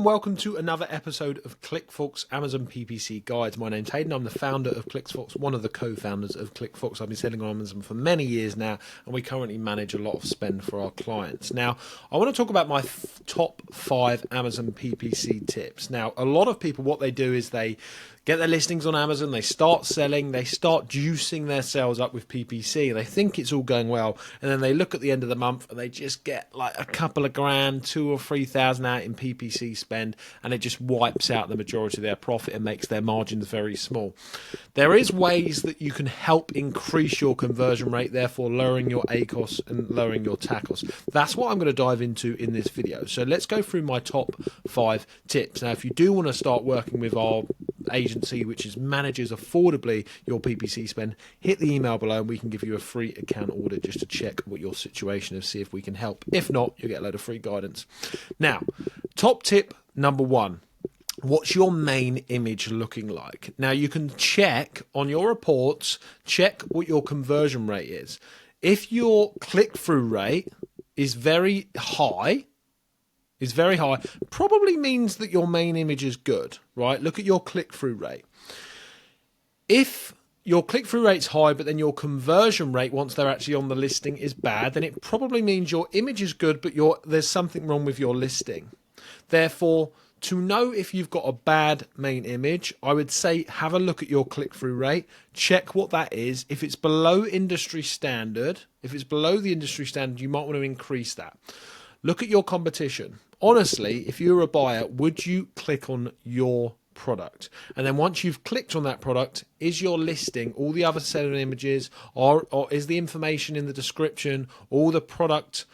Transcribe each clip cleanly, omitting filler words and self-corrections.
welcome to another episode of ClickFox Amazon PPC Guides. My name's Hayden. I'm the founder of ClickFox, one of the co-founders of ClickFox. I've been selling on Amazon for many years now, and we currently manage a lot of spend for our clients. Now, I want to talk about my top 5 Amazon PPC tips. Now, a lot of people, what they do is they get their listings on Amazon, they start selling, they start juicing their sales up with PPC. They think it's all going well, and then they look at the end of the month and they just get like a couple of grand, 2,000 or 3,000 out in PPC spend, and it just wipes out the majority of their profit and makes their margins very small. There is ways that you can help increase your conversion rate, therefore lowering your ACOS and lowering your TACOS. That's what I'm going to dive into in this video. So let's go through my top 5 tips. Now, if you do want to start working with our agency, which is manages affordably your PPC spend, hit the email below and we can give you a free account audit just to check what your situation is, see if we can help. If not, you'll get a load of free guidance. Now, top tip number 1. What's your main image looking like? Now, you can check on your reports, check what your conversion rate is. If your click-through rate is very high, probably means that your main image is good, right? Look at your click-through rate. If your click-through rate's high, but then your conversion rate once they're actually on the listing is bad, then it probably means your image is good, but there's something wrong with your listing. Therefore, to know if you've got a bad main image, I would say have a look at your click-through rate, check what that is. If it's below industry standard, you might want to increase that. Look at your competition. Honestly, if you're a buyer, would you click on your product? And then once you've clicked on that product, is your listing, all the other selling images, or is the information in the description, all the product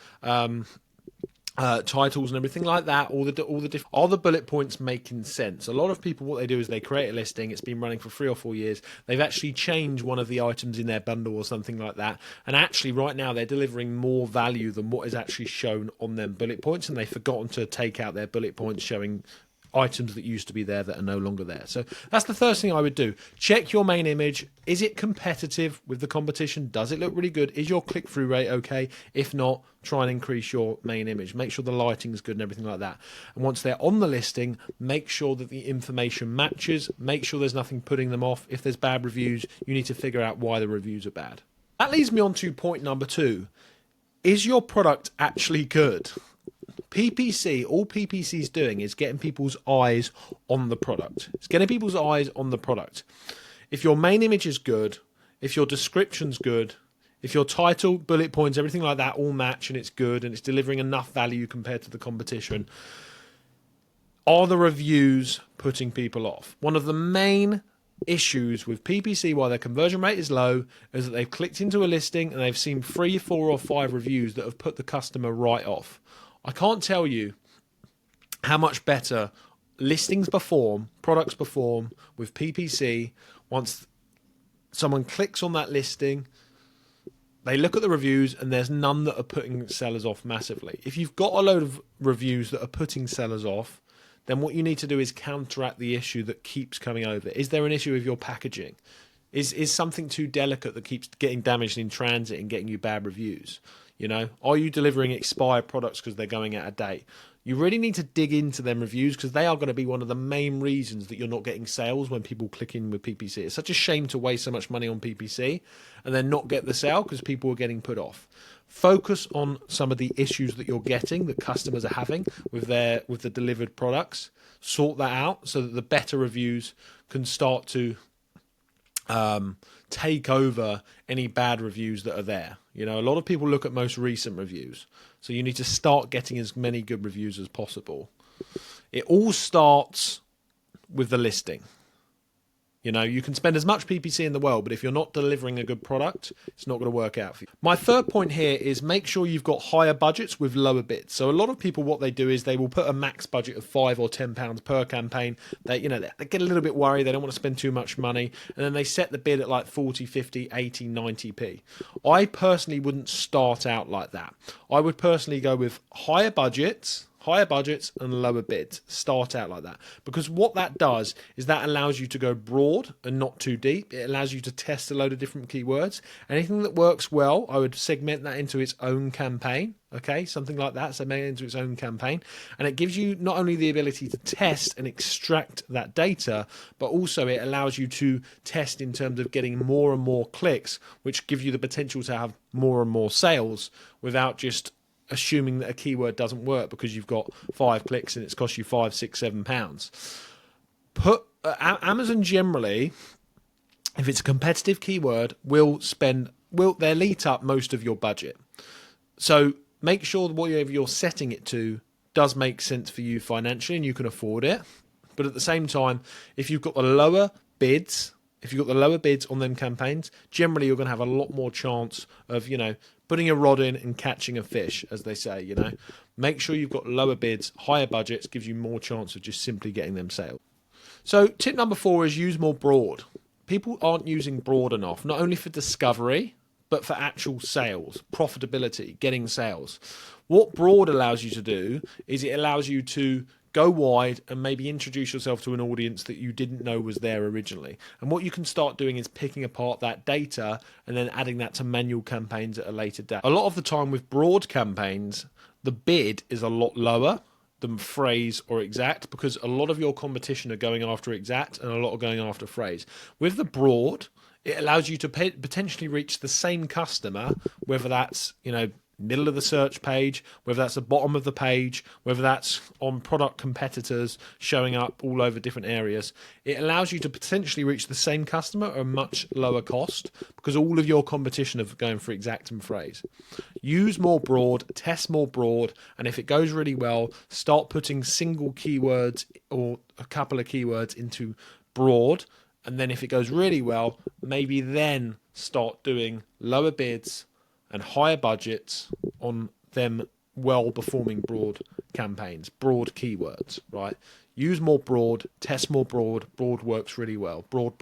titles and everything like that, are the bullet points making sense? A lot of people, what they do is they create a listing, it's been running for 3 or 4 years, they've actually changed one of the items in their bundle or something like that, and actually right now they're delivering more value than what is actually shown on them bullet points, and they've forgotten to take out their bullet points showing items that used to be there that are no longer there. So that's the first thing I would do. Check your main image. Is it competitive with the competition? Does it look really good? Is your click-through rate okay? If not, try and increase your main image. Make sure the lighting is good and everything like that. And once they're on the listing, make sure that the information matches. Make sure there's nothing putting them off. If there's bad reviews, you need to figure out why the reviews are bad. That leads me on to point number 2. Is your product actually good? PPC, all PPC is doing is getting people's eyes on the product. It's getting people's eyes on the product. If your main image is good, if your description's good, if your title, bullet points, everything like that all match and it's good and it's delivering enough value compared to the competition, are the reviews putting people off? One of the main issues with PPC, why their conversion rate is low, is that they've clicked into a listing and they've seen 3, 4 or 5 reviews that have put the customer right off. I can't tell you how much better listings perform, products perform with PPC once someone clicks on that listing, they look at the reviews and there's none that are putting sellers off massively. If you've got a load of reviews that are putting sellers off, then what you need to do is counteract the issue that keeps coming over. Is there an issue with your packaging? Is something too delicate that keeps getting damaged in transit and getting you bad reviews? You know, are you delivering expired products because they're going out of date? You really need to dig into them reviews because they are going to be one of the main reasons that you're not getting sales when people click in with PPC. It's such a shame to waste so much money on PPC and then not get the sale because people are getting put off. Focus on some of the issues that you're getting, that customers are having with the delivered products. Sort that out so that the better reviews can start to take over any bad reviews that are there. You know, a lot of people look at most recent reviews, so you need to start getting as many good reviews as possible. It all starts with the listing. You know, you can spend as much PPC in the world, but if you're not delivering a good product, it's not going to work out for you. My third point here is make sure you've got higher budgets with lower bids. So a lot of people, what they do is they will put a max budget of £5 or £10 per campaign. They get a little bit worried. They don't want to spend too much money. And then they set the bid at like 40, 50, 80, 90p. I personally wouldn't start out like that. I would personally go with higher budgets, higher budgets and lower bids. Start out like that, because what that does is that allows you to go broad and not too deep. It allows you to test a load of different keywords. Anything that works well, I would segment that into its own campaign. Okay, something like that, so make it into its own campaign. And it gives you not only the ability to test and extract that data, but also it allows you to test in terms of getting more and more clicks, which give you the potential to have more and more sales without just assuming that a keyword doesn't work because you've got 5 clicks and it's cost you £5, £6, £7. Amazon generally, if it's a competitive keyword, they'll eat up most of your budget. So make sure that whatever you're setting it to does make sense for you financially and you can afford it. But at the same time, if you've got the lower bids, on them campaigns, generally you're going to have a lot more chance of, putting a rod in and catching a fish, as they say, Make sure you've got lower bids, higher budgets, gives you more chance of just simply getting them sales. So tip number 4 is use more broad. People aren't using broad enough, not only for discovery, but for actual sales, profitability, getting sales. What broad allows you to do is it allows you to go wide and maybe introduce yourself to an audience that you didn't know was there originally. And what you can start doing is picking apart that data and then adding that to manual campaigns at a later date. A lot of the time with broad campaigns, the bid is a lot lower than phrase or exact, because a lot of your competition are going after exact and a lot are going after phrase. With the broad, it allows you to potentially reach the same customer, whether that's, middle of the search page, whether that's the bottom of the page, whether that's on product competitors showing up all over different areas. It allows you to potentially reach the same customer at a much lower cost because all of your competition are going for exact and phrase. Use more broad, test more broad, and if it goes really well, start putting single keywords or a couple of keywords into broad. And then if it goes really well, maybe then start doing lower bids and higher budgets on them well-performing broad campaigns, broad keywords, right? Use more broad, test more broad. Broad works really well. Broad.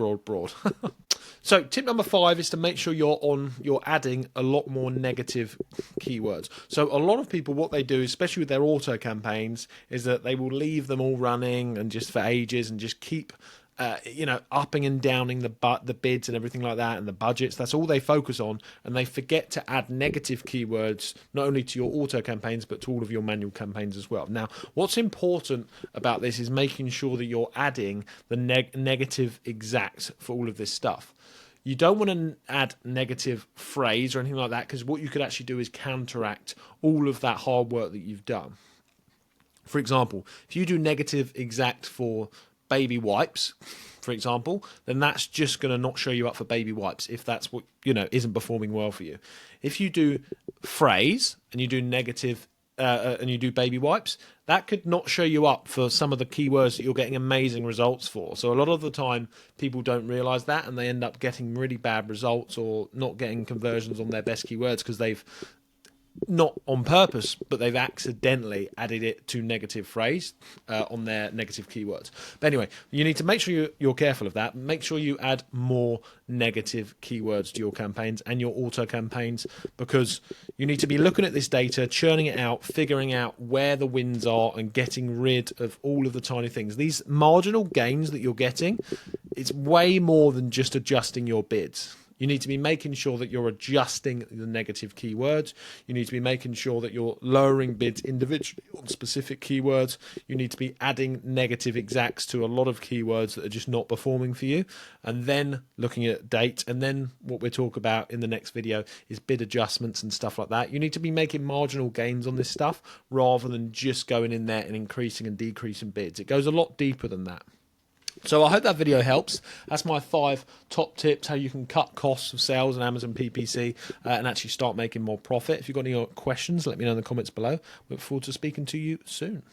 So tip number 5 is to make sure you're adding a lot more negative keywords. So a lot of people, what they do, especially with their auto campaigns, is that they will leave them all running and just for ages and just keep upping and downing the bids and everything like that and the budgets. That's all they focus on, and they forget to add negative keywords not only to your auto campaigns but to all of your manual campaigns as well. Now, what's important about this is making sure that you're adding the negative exact for all of this stuff. You don't want to add negative phrase or anything like that, because what you could actually do is counteract all of that hard work that you've done. For example, if you do negative exact for baby wipes, for example, then that's just going to not show you up for baby wipes if that's what isn't performing well for you. If you do phrase and you do negative and you do baby wipes, that could not show you up for some of the keywords that you're getting amazing results for. So a lot of the time people don't realize that, and they end up getting really bad results or not getting conversions on their best keywords because they've not on purpose, but they've accidentally added it to negative phrase on their negative keywords. But anyway, you need to make sure you're careful of that. Make sure you add more negative keywords to your campaigns and your auto campaigns, because you need to be looking at this data, churning it out, figuring out where the wins are and getting rid of all of the tiny things. These marginal gains that you're getting, it's way more than just adjusting your bids. You need to be making sure that you're adjusting the negative keywords. You need to be making sure that you're lowering bids individually on specific keywords. You need to be adding negative exacts to a lot of keywords that are just not performing for you. And then looking at date. And then what we'll talk about in the next video is bid adjustments and stuff like that. You need to be making marginal gains on this stuff rather than just going in there and increasing and decreasing bids. It goes a lot deeper than that. So I hope that video helps. That's my 5 top tips how you can cut costs of sales on Amazon PPC and actually start making more profit. If you've got any questions, let me know in the comments below. Look forward to speaking to you soon.